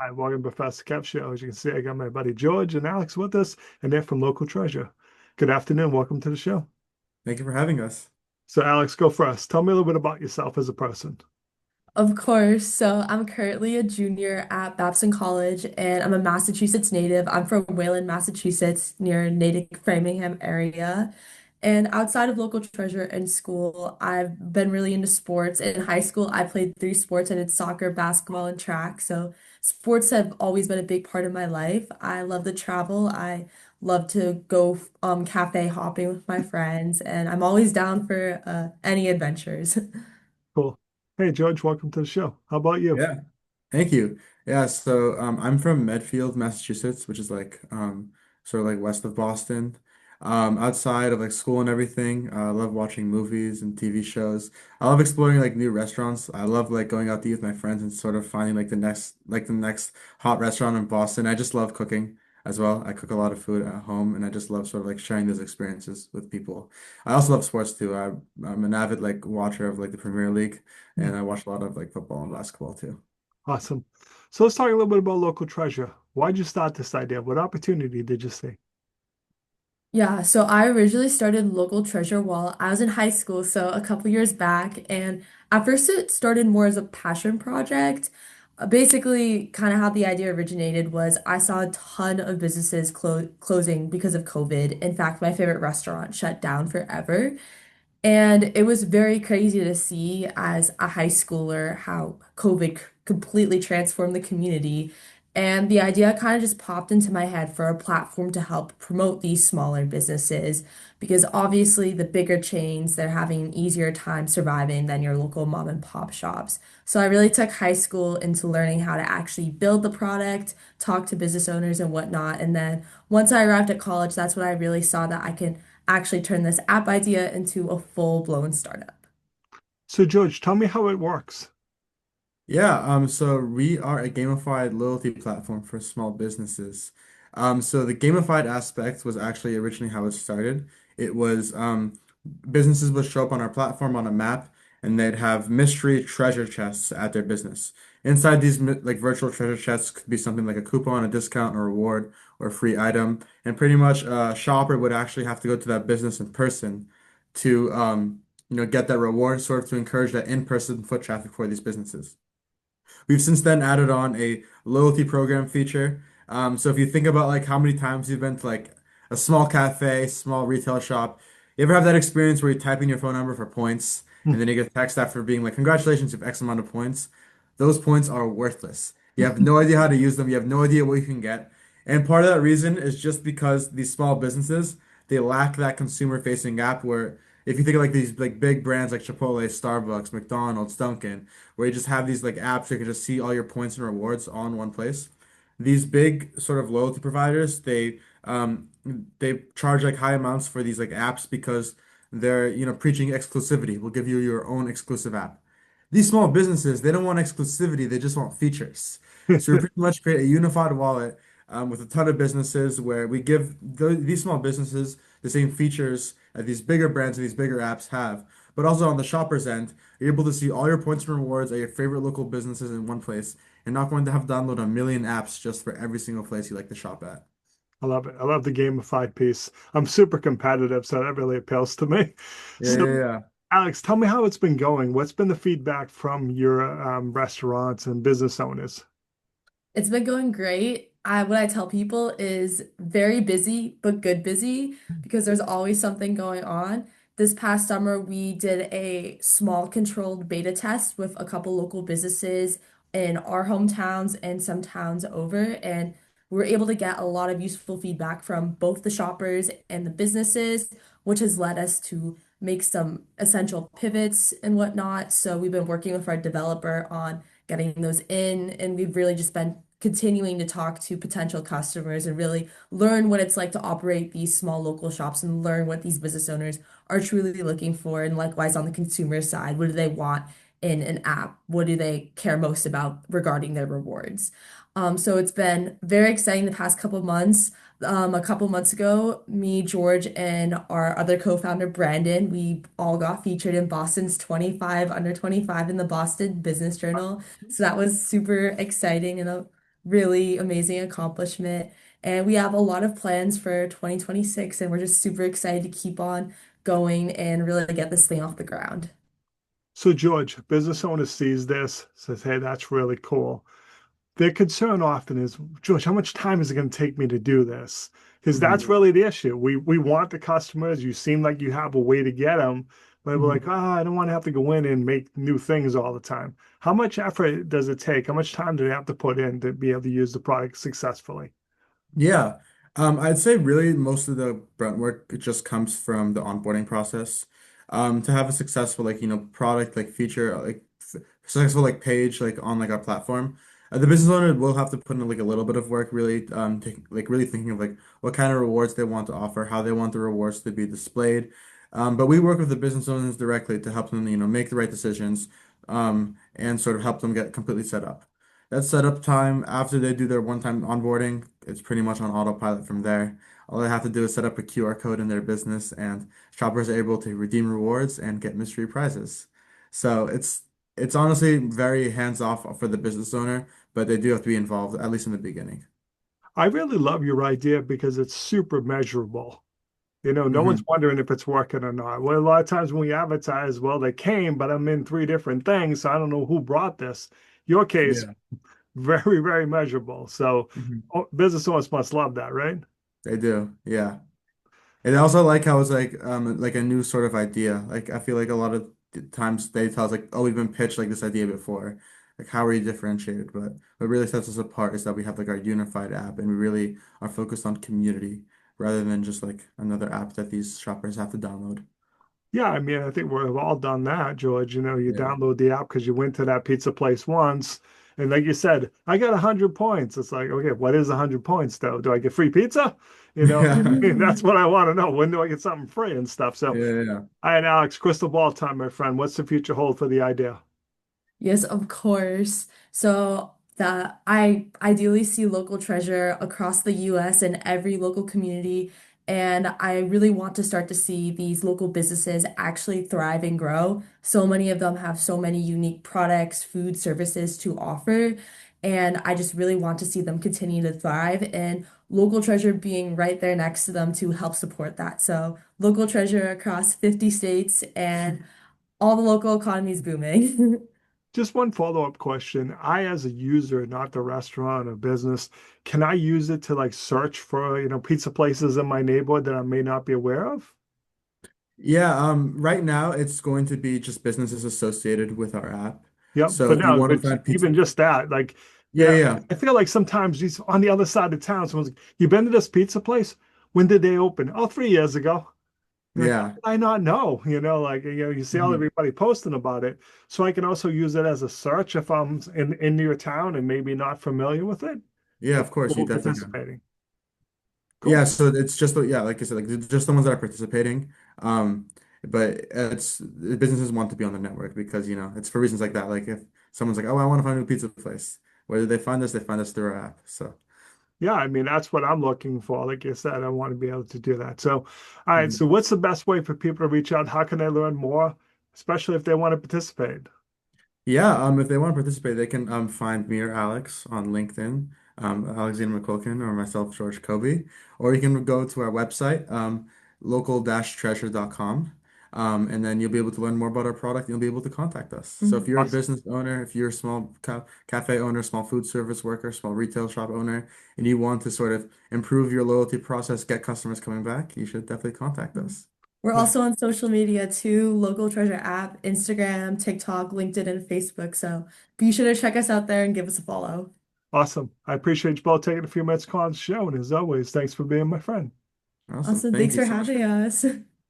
Hi, welcome to Professor Kev Show. As you can see, I got my buddy George and Alex with us, and they're from Local Treasure. Good afternoon. Welcome to the show. Thank you for having us. So, Alex, go first. Tell me a little bit about yourself as a person. Of course. So I'm currently a junior at Babson College and I'm a Massachusetts native. I'm from Wayland, Massachusetts, near Natick, Framingham area. And outside of local treasure in school, I've been really into sports. In high school, I played three sports. I did soccer, basketball, and track. So sports have always been a big part of my life. I love to travel. I love to go cafe hopping with my friends, and I'm always down for any adventures. Cool. Hey, George, welcome to the show. How about you? Yeah, thank you. Yeah, so I'm from Medfield, Massachusetts, which is sort of like west of Boston. Outside of like school and everything, I love watching movies and TV shows. I love exploring like new restaurants. I love like going out to eat with my friends and sort of finding like the next hot restaurant in Boston. I just love cooking as well. I cook a lot of food at home, and I just love sort of like sharing those experiences with people. I also love sports too. I'm an avid like watcher of like the Premier League. Hmm. And I watch a lot of like football and basketball too. Awesome. So let's talk a little bit about Local Treasure. Why'd you start this idea? What opportunity did you see? Yeah, so I originally started Local Treasure while I was in high school, so a couple years back. And at first, it started more as a passion project. Basically, kind of how the idea originated was I saw a ton of businesses closing because of COVID. In fact, my favorite restaurant shut down forever. And it was very crazy to see as a high schooler how COVID completely transformed the community. And the idea kind of just popped into my head for a platform to help promote these smaller businesses because obviously the bigger chains, they're having an easier time surviving than your local mom and pop shops. So I really took high school into learning how to actually build the product, talk to business owners and whatnot. And then once I arrived at college, that's when I really saw that I can actually turn this app idea into a full-blown startup. So, George, tell me how it works. Yeah, so we are a gamified loyalty platform for small businesses. So the gamified aspect was actually originally how it started. It was businesses would show up on our platform on a map, and they'd have mystery treasure chests at their business. Inside these like virtual treasure chests could be something like a coupon, a discount, a reward, or a free item. And pretty much a shopper would actually have to go to that business in person to get that reward, sort of to encourage that in-person foot traffic for these businesses. We've since then added on a loyalty program feature. So if you think about like how many times you've been to like a small cafe, small retail shop, you ever have that experience where you type in your phone number for points Hmm. and then you get a text after being like, congratulations, you have X amount of points. Those points are worthless. You have no idea how to use them. You have no idea what you can get. And part of that reason is just because these small businesses, they lack that consumer facing app where if you think of like these like big brands like Chipotle, Starbucks, McDonald's, Dunkin', where you just have these like apps where you can just see all your points and rewards all in one place. These big sort of loyalty providers, they charge like high amounts for these like apps because they're, preaching exclusivity. We'll give you your own exclusive app. These small businesses, they don't want exclusivity, they just want features. So we pretty much create a unified wallet with a ton of businesses where we give these small businesses the same features that these bigger brands and these bigger apps have. But also on the shopper's end, you're able to see all your points and rewards at your favorite local businesses in one place. You're not going to have to download a million apps just for every single place you like to shop at. I love it. I love the gamified piece. I'm super competitive, so that really appeals to me. Yeah, So, yeah, yeah. Alex, tell me how it's been going. What's been the feedback from your restaurants and business owners? It's been going great. What I tell people is very busy, but good busy because there's always something going on. This past summer, we did a small controlled beta test with a couple local businesses in our hometowns and some towns over, and we were able to get a lot of useful feedback from both the shoppers and the businesses, which has led us to make some essential pivots and whatnot. So we've been working with our developer on getting those in. And we've really just been continuing to talk to potential customers and really learn what it's like to operate these small local shops and learn what these business owners are truly looking for. And likewise, on the consumer side, what do they want in an app? What do they care most about regarding their rewards? So it's been very exciting the past couple of months. A couple months ago, me, George, and our other co-founder, Brandon, we all got featured in Boston's 25 under 25 in the Boston Business Journal. So that was super exciting and really amazing accomplishment. And we have a lot of plans for 2026, and we're just super excited to keep on going and really get this thing off the ground. So George, business owner sees this, says, "Hey, that's really cool." Their concern often is, George, how much time is it going to take me to do this? Because that's Hmm. really the issue. We want the customers. You seem like you have a way to get them, but we're like, Hmm. I don't want to have to go in and make new things all the time. How much effort does it take? How much time do they have to put in to be able to use the product successfully? Yeah. I'd say really most of the brunt work it just comes from the onboarding process. To have a successful product like feature successful like page like on like our platform, the business owner will have to put in like a little bit of work really like really thinking of like what kind of rewards they want to offer, how they want the rewards to be displayed. But we work with the business owners directly to help them make the right decisions and sort of help them get completely set up. That setup time after they do their one-time onboarding, it's pretty much on autopilot from there. All they have to do is set up a QR code in their business, and shoppers are able to redeem rewards and get mystery prizes. So it's honestly very hands-off for the business owner, but they do have to be involved, at least in the beginning. I really love your idea because it's super measurable. No one's Hmm. wondering if it's working or not. Well, a lot of times when we advertise, well, they came, but I'm in three different things, so I don't know who brought this. Your case, Yeah. very, very measurable. So Hmm. business owners must love that, right? They do, yeah. And I also like how it's like a new sort of idea. Like I feel like a lot of times they tell us like, oh, we've been pitched like this idea before. Like how are you differentiated? But what really sets us apart is that we have like our unified app and we really are focused on community rather than just like another app that these shoppers have to download. Yeah, I mean, I think we've all done that, George. You Yeah. download the app because you went to that pizza place once, and like you said, I got 100 points. It's like, okay, what is 100 points though? Do I get free pizza? Yeah. That's what I want to know. When do I get something free and stuff? So, Yeah. Yeah. all right, Alex, crystal ball time, my friend. What's the future hold for the idea? Yes, of course. So that I ideally see local treasure across the US and every local community. And I really want to start to see these local businesses actually thrive and grow. So many of them have so many unique products, food, services to offer. And I just really want to see them continue to thrive and local treasure being right there next to them to help support that. So local treasure across 50 states and all the local economies booming. Just one follow-up question. I, as a user, not the restaurant or business, can I use it to like search for, pizza places in my neighborhood that I may not be aware of? Yeah, right now it's going to be just businesses associated with our app. Yep, So for if you now, want to but find pizza, even just that, like, yeah, yeah, I feel like sometimes he's on the other side of town. Someone's like, "You been to this pizza place? When did they open?" "Oh, 3 years ago." You're like, how yeah. did I not know? You see all Mhm. everybody posting about it. So I can also use it as a search if I'm in your town and maybe not familiar with it. Yeah, If of course, you people definitely can. participating. Yeah, Cool. so it's just yeah, like I said, like just the ones that are participating. But it's businesses want to be on the network because it's for reasons like that. Like if someone's like, oh, I want to find a new pizza place, where do they find us? They find us through our app. So Yeah, I mean, that's what I'm looking for. Like you said, I want to be able to do that. So, all right. mhm. So, what's the best way for people to reach out? How can they learn more, especially if they want to participate? Yeah, if they want to participate, they can find me or Alex on LinkedIn, Alexander McQuilkin or myself, George Colby, or you can go to our website, local-treasure.com, and then you'll be able to learn more about our product. And you'll be able to contact us. So if Mhm. you're a Awesome. business owner, if you're a small cafe owner, small food service worker, small retail shop owner, and you want to sort of improve your loyalty process, get customers coming back, you should definitely contact us. We're also on social media too, Local Treasure app, Instagram, TikTok, LinkedIn, and Facebook. So be sure to check us out there and give us a follow. Awesome. I appreciate you both taking a few minutes to call on the show. And as always, thanks for being my friend. Awesome. Awesome. Thank Thanks you for so much. having us.